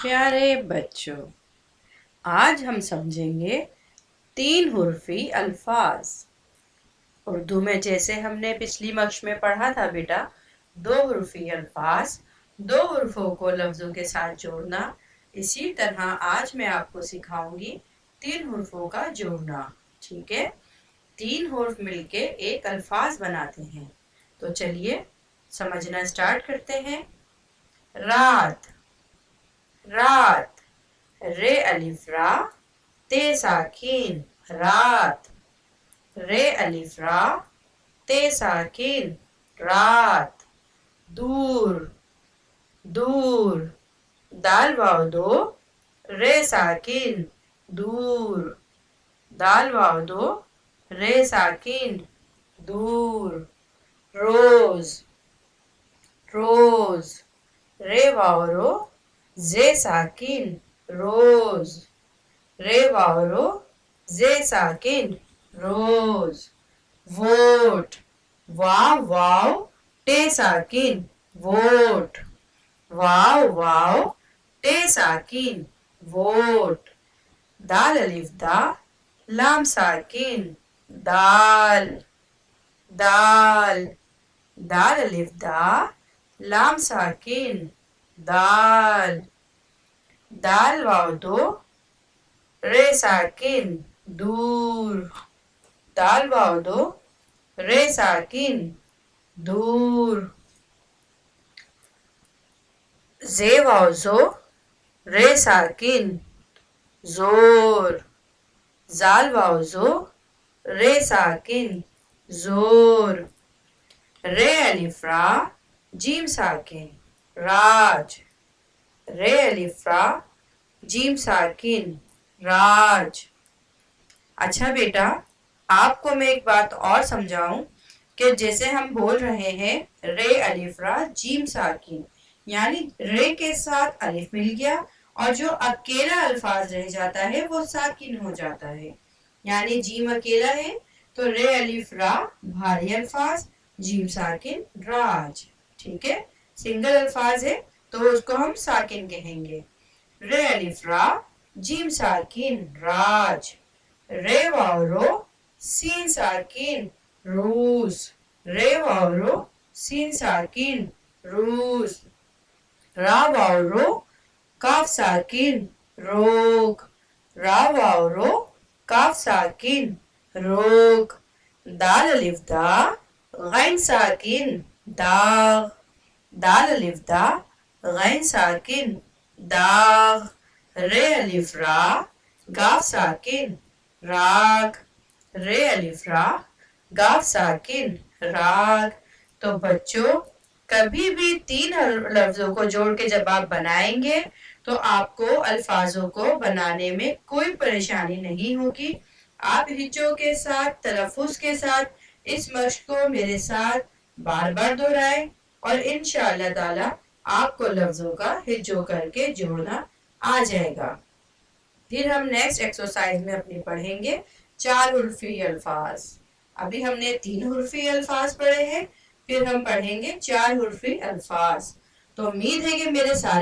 प्यारे बच्चों, आज हम समझेंगे 3 हुर्फी अल्फाज। उर्दू में जैसे हमने पिछली मश्क में पढ़ा था बेटा, 2 हुर्फी अल्फाज, 2 हुर्फों को लफ्जों के साथ जोड़ना। इसी तरह आज मैं आपको सिखाऊंगी 3 हुर्फों का जोड़ना। ठीक है, 3 हुर्फ मिलके एक अल्फाज बनाते हैं। तो चलिए समझना स्टार्ट करते हैं। रात, रात, रे अलिफ रा, ते साकिन, रात। रे अलिफ रा, ते साकिन, रात। दूर, दूर, दाल वाव दो, रे साकिन, दूर। दाल वाव दो, रे साकिन, दूर। रोज, रोज, रे वाव रो, जे साकिन, रोज। रे वाव रो, जे साकिन, रोज। वोट, वाव वाव, टे साकिन, वोट। वाव वाव, टे साकिन, वोट। दाल अलिफ दा, लाम साकिन, दाल, दाल। दाल अलिफ दा, लाम साकिन, दाल। दाल वाव दो, रे साकिन, दूर। दाल वाव दो, रे साकिन, दूर। जे वाव जो, रे साकिन, जोर। जाल वाव जो, रे साकिन, जोर। रे अलिफ रा, जीम साकिन, राज। रे अलिफ रा, जीम साकिन, राज। अच्छा बेटा, आपको मैं एक बात और समझाऊं कि जैसे हम बोल रहे हैं रे अलिफ रा जीम साकिन, यानी रे के साथ अलिफ मिल गया और जो अकेला अल्फाज रह जाता है वो साकिन हो जाता है। यानी जीम अकेला है तो रे अलिफ रा भारी अल्फाज, जीम साकिन, राज। ठीक है, सिंगल अल्फाज है तो उसको हम साकिन कहेंगे। रे अलिफ रा, जीम साकिन, राज। रे वाव रो, सीन साकिन, रूस। रे वाव रो, सीन साकिन, रूस। रा वाव रो, काफ साकिन, रोक। रा वाव रो, काफ साकिन, रोक। दाल अलिफ दा, गैन साकिन, दाग। दाल अलिफ दा, गैन साकिन, दाग। रे अलिफ रा, गाफ साकिन, राग। रे अलिफ रा, गाफ साकिन, राग। तो बच्चों, कभी भी 3 लफ्जों को जोड़ के जब आप बनाएंगे तो आपको अल्फाजों को बनाने में कोई परेशानी नहीं होगी। आप हिज्जों के साथ, तलफ़ुज़ के साथ इस मश्क को मेरे साथ बार बार दोहराएं और इंशाअल्लाह ताला आपको लफ्जों का हिज्जों करके जोड़ना आ जाएगा। फिर हम नेक्स्ट एक्सरसाइज में अपनी पढ़ेंगे 4 हुर्फी अल्फाज। अभी हमने 3 हुर्फी अल्फाज पढ़े हैं, फिर हम पढ़ेंगे 4 हुर्फी अल्फाज। तो उम्मीद है कि मेरे सारे